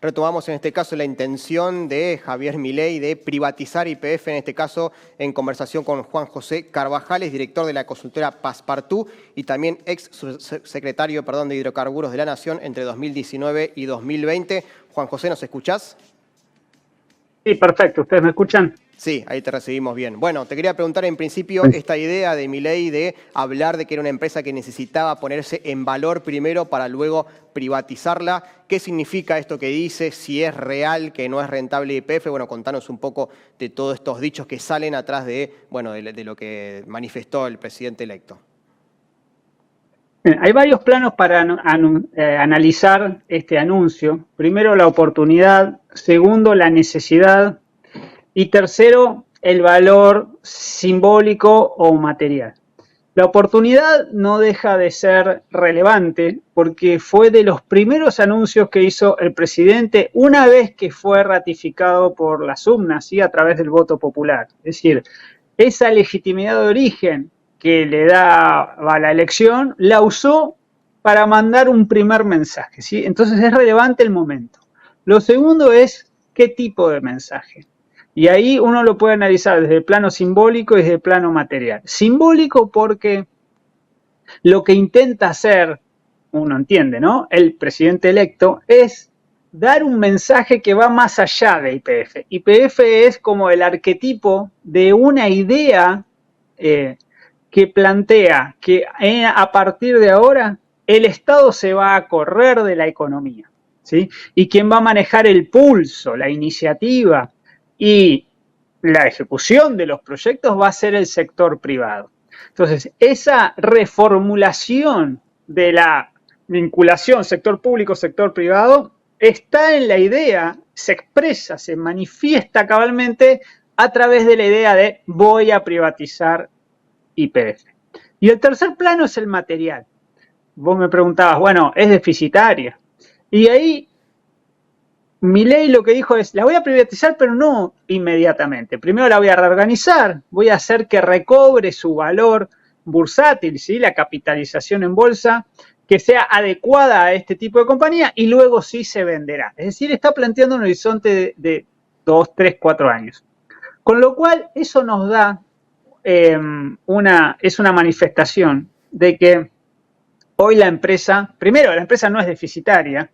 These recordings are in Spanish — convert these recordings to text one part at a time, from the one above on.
Retomamos en este caso la intención de Javier Milei de privatizar YPF, en este caso en conversación con Juan José Carvajales, director de la consultora Passepartout y también ex secretario de Hidrocarburos de la Nación entre 2019 y 2020. Juan José, ¿nos escuchás? Sí, perfecto. ¿Ustedes me escuchan? Sí, ahí te recibimos bien. Bueno, te quería preguntar en principio esta idea de Milei de hablar de que era una empresa que necesitaba ponerse en valor primero para luego privatizarla. ¿Qué significa esto que dice? Si es real que no es rentable YPF. Bueno, contanos un poco de todos estos dichos que salen atrás de lo que manifestó el presidente electo. Hay varios planos para analizar este anuncio. Primero, la oportunidad. Segundo, la necesidad. Y tercero, el valor simbólico o material. La oportunidad no deja de ser relevante porque fue de los primeros anuncios que hizo el presidente una vez que fue ratificado por las urnas, ¿sí? A través del voto popular. Es decir, esa legitimidad de origen que le da a la elección la usó para mandar un primer mensaje, ¿sí? Entonces es relevante el momento. Lo segundo es qué tipo de mensaje. Y ahí uno lo puede analizar desde el plano simbólico y desde el plano material. Simbólico porque lo que intenta hacer, uno entiende, ¿no? El presidente electo es dar un mensaje que va más allá de YPF. YPF es como el arquetipo de una idea que plantea que a partir de ahora el Estado se va a correr de la economía, ¿sí? Y quien va a manejar el pulso, la iniciativa y la ejecución de los proyectos va a ser el sector privado. Entonces, esa reformulación de la vinculación sector público, sector privado, está en la idea, se expresa, se manifiesta cabalmente a través de la idea de voy a privatizar YPF. Y el tercer plano es el material. Vos me preguntabas, bueno, es deficitaria. Y ahí Milei lo que dijo es, la voy a privatizar, pero no inmediatamente. Primero la voy a reorganizar, voy a hacer que recobre su valor bursátil, ¿sí? La capitalización en bolsa, que sea adecuada a este tipo de compañía y luego sí se venderá. Es decir, está planteando un horizonte de 2, 3, 4 años. Con lo cual, eso nos da es una manifestación de que hoy la empresa, primero, la empresa no es deficitaria,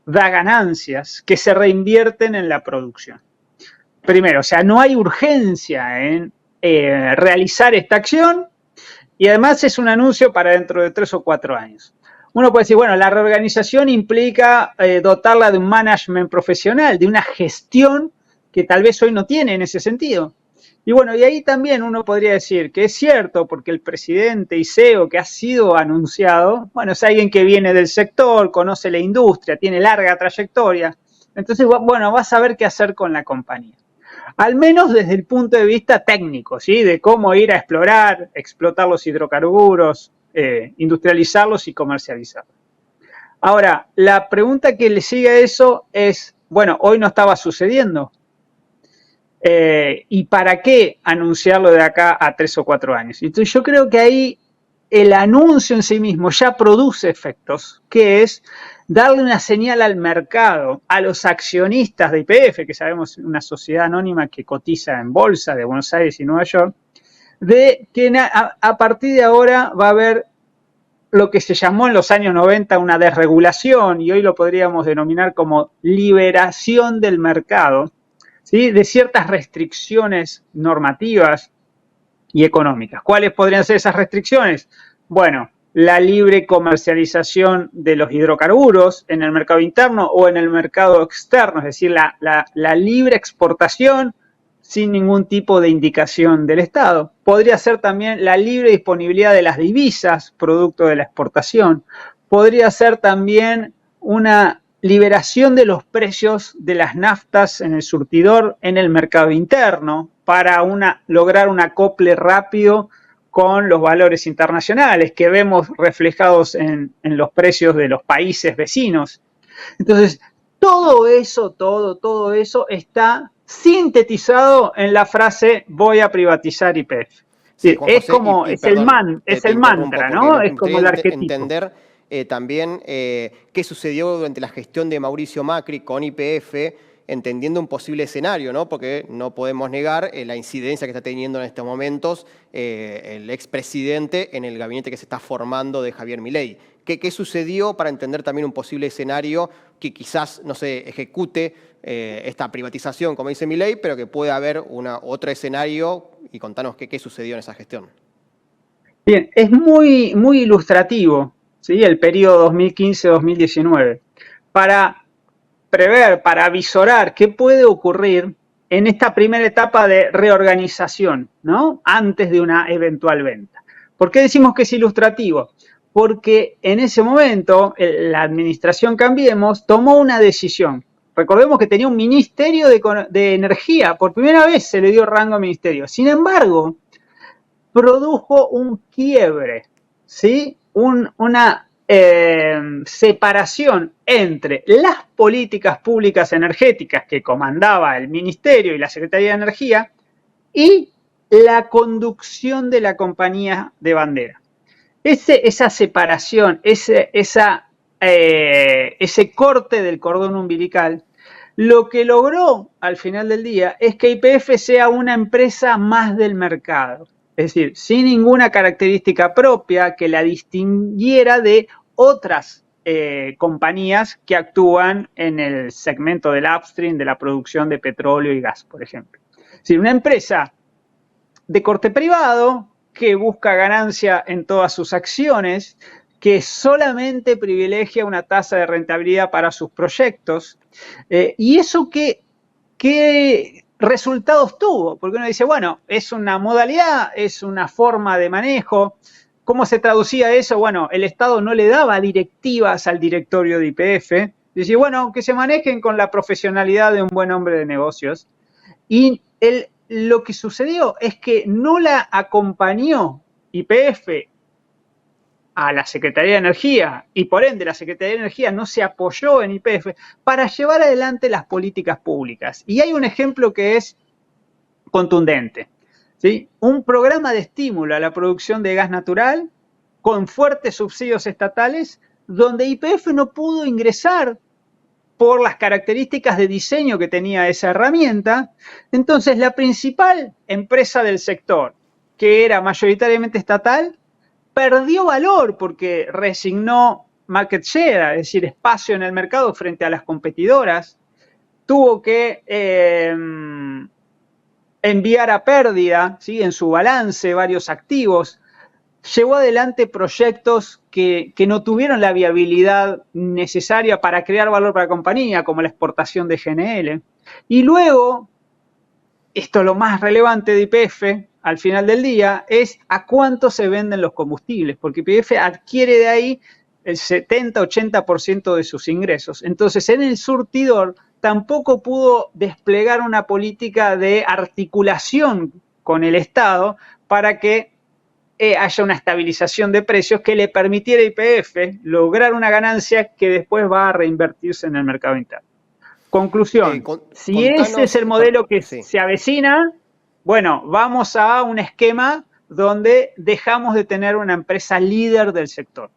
da ganancias que se reinvierten en la producción. Primero, o sea, no hay urgencia en realizar esta acción y además es un anuncio para dentro de 3 o 4 años. Uno puede decir, bueno, la reorganización implica dotarla de un management profesional, de una gestión que tal vez hoy no tiene en ese sentido. Y bueno, y ahí también uno podría decir que es cierto, porque el presidente y CEO que ha sido anunciado, bueno, es alguien que viene del sector, conoce la industria, tiene larga trayectoria. Entonces, bueno, va a saber qué hacer con la compañía. Al menos desde el punto de vista técnico, ¿sí? De cómo ir a explorar, explotar los hidrocarburos, industrializarlos y comercializarlos. Ahora, la pregunta que le sigue a eso es, bueno, hoy no estaba sucediendo. ¿Y para qué anunciarlo de acá a 3 o 4 años? Entonces yo creo que ahí el anuncio en sí mismo ya produce efectos, que es darle una señal al mercado, a los accionistas de YPF, que sabemos es una sociedad anónima que cotiza en bolsa de Buenos Aires y Nueva York, de que a partir de ahora va a haber lo que se llamó en los años 90 una desregulación, y hoy lo podríamos denominar como liberación del mercado, ¿sí? De ciertas restricciones normativas y económicas. ¿Cuáles podrían ser esas restricciones? Bueno, la libre comercialización de los hidrocarburos en el mercado interno o en el mercado externo, es decir, la libre exportación sin ningún tipo de indicación del Estado. Podría ser también la libre disponibilidad de las divisas producto de la exportación. Podría ser también una liberación de los precios de las naftas en el surtidor en el mercado interno para lograr un acople rápido con los valores internacionales que vemos reflejados en los precios de los países vecinos. Entonces, todo eso está sintetizado en la frase voy a privatizar YPF. Sí, Juan José, es el mantra, ¿no? Es como el arquetipo. Entender también qué sucedió durante la gestión de Mauricio Macri con YPF, entendiendo un posible escenario, ¿no? Porque no podemos negar la incidencia que está teniendo en estos momentos el expresidente en el gabinete que se está formando de Javier Milei. ¿Qué sucedió para entender también un posible escenario que quizás no se ejecute esta privatización, como dice Milei, pero que puede haber otro escenario? Y contanos qué sucedió en esa gestión. Bien, es muy, muy ilustrativo, ¿sí?, el periodo 2015-2019 para prever, para avisorar qué puede ocurrir en esta primera etapa de reorganización, ¿no?, antes de una eventual venta. ¿Por qué decimos que es ilustrativo? Porque en ese momento la administración Cambiemos tomó una decisión. Recordemos que tenía un ministerio de energía, por primera vez se le dio rango a ministerio. Sin embargo, produjo un quiebre, ¿sí? Una separación entre las políticas públicas energéticas que comandaba el Ministerio y la Secretaría de Energía y la conducción de la compañía de bandera. Esa separación, ese corte del cordón umbilical, lo que logró al final del día es que YPF sea una empresa más del mercado. Es decir, sin ninguna característica propia que la distinguiera de otras compañías que actúan en el segmento del upstream, de la producción de petróleo y gas, por ejemplo. Es decir, una empresa de corte privado que busca ganancia en todas sus acciones, que solamente privilegia una tasa de rentabilidad para sus proyectos. ¿Y eso qué resultados tuvo? Porque uno dice, bueno, es una modalidad, es una forma de manejo. ¿Cómo se traducía eso? Bueno, el Estado no le daba directivas al directorio de YPF. Decía, bueno, que se manejen con la profesionalidad de un buen hombre de negocios. Y lo que sucedió es que no la acompañó YPF a la Secretaría de Energía y por ende la Secretaría de Energía no se apoyó en YPF para llevar adelante las políticas públicas. Y hay un ejemplo que es contundente, ¿sí? Un programa de estímulo a la producción de gas natural con fuertes subsidios estatales donde YPF no pudo ingresar por las características de diseño que tenía esa herramienta. Entonces, la principal empresa del sector, que era mayoritariamente estatal, perdió valor porque resignó market share, es decir, espacio en el mercado frente a las competidoras, tuvo que enviar a pérdida, ¿sí?, en su balance varios activos, llevó adelante proyectos que no tuvieron la viabilidad necesaria para crear valor para la compañía, como la exportación de GNL. Y luego, esto es lo más relevante de YPF, al final del día, es a cuánto se venden los combustibles, porque YPF adquiere de ahí el 70-80% de sus ingresos. Entonces, en el surtidor tampoco pudo desplegar una política de articulación con el Estado para que haya una estabilización de precios que le permitiera a YPF lograr una ganancia que después va a reinvertirse en el mercado interno. Conclusión, si ese es el modelo que se avecina, bueno, vamos a un esquema donde dejamos de tener una empresa líder del sector.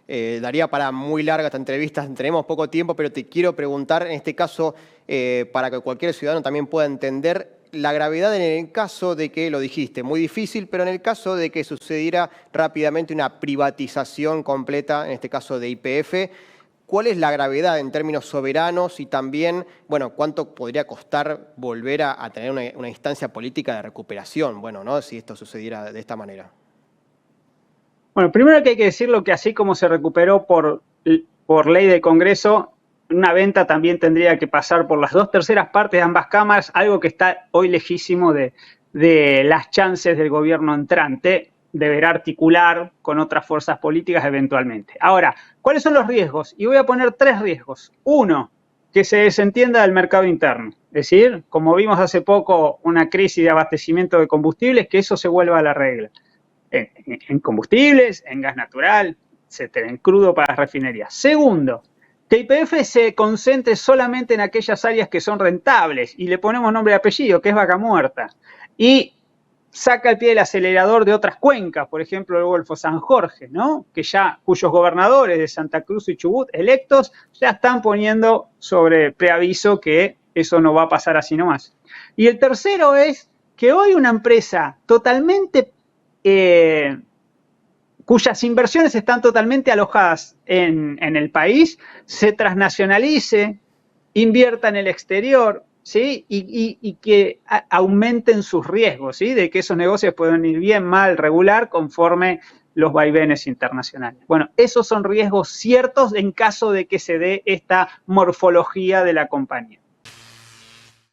Daría para muy larga esta entrevista, tenemos poco tiempo, pero te quiero preguntar, en este caso, para que cualquier ciudadano también pueda entender la gravedad en el caso de que, lo dijiste, muy difícil, pero en el caso de que sucediera rápidamente una privatización completa, en este caso de YPF, ¿cuál es la gravedad en términos soberanos y también, bueno, cuánto podría costar volver a tener una instancia política de recuperación, bueno, ¿no?, si esto sucediera de esta manera? Bueno, primero que hay que decirlo que así como se recuperó por ley del Congreso, una venta también tendría que pasar por las 2/3 partes de ambas cámaras, algo que está hoy lejísimo de las chances del gobierno entrante. Deberá articular con otras fuerzas políticas eventualmente. Ahora, ¿cuáles son los riesgos? Y voy a poner 3 riesgos. Uno, que se desentienda del mercado interno. Es decir, como vimos hace poco, una crisis de abastecimiento de combustibles, que eso se vuelva a la regla. En combustibles, en gas natural, etcétera, en crudo para las refinerías. Segundo, que YPF se concentre solamente en aquellas áreas que son rentables, y le ponemos nombre y apellido, que es Vaca Muerta. Y saca el pie del acelerador de otras cuencas, por ejemplo el Golfo San Jorge, ¿no? Cuyos gobernadores de Santa Cruz y Chubut electos ya están poniendo sobre preaviso que eso no va a pasar así nomás. Y el tercero es que hoy una empresa totalmente cuyas inversiones están totalmente alojadas en el país, se transnacionalice, invierta en el exterior, ¿sí? Y que aumenten sus riesgos, ¿sí? De que esos negocios pueden ir bien, mal, regular, conforme los vaivenes internacionales. Bueno, esos son riesgos ciertos en caso de que se dé esta morfología de la compañía.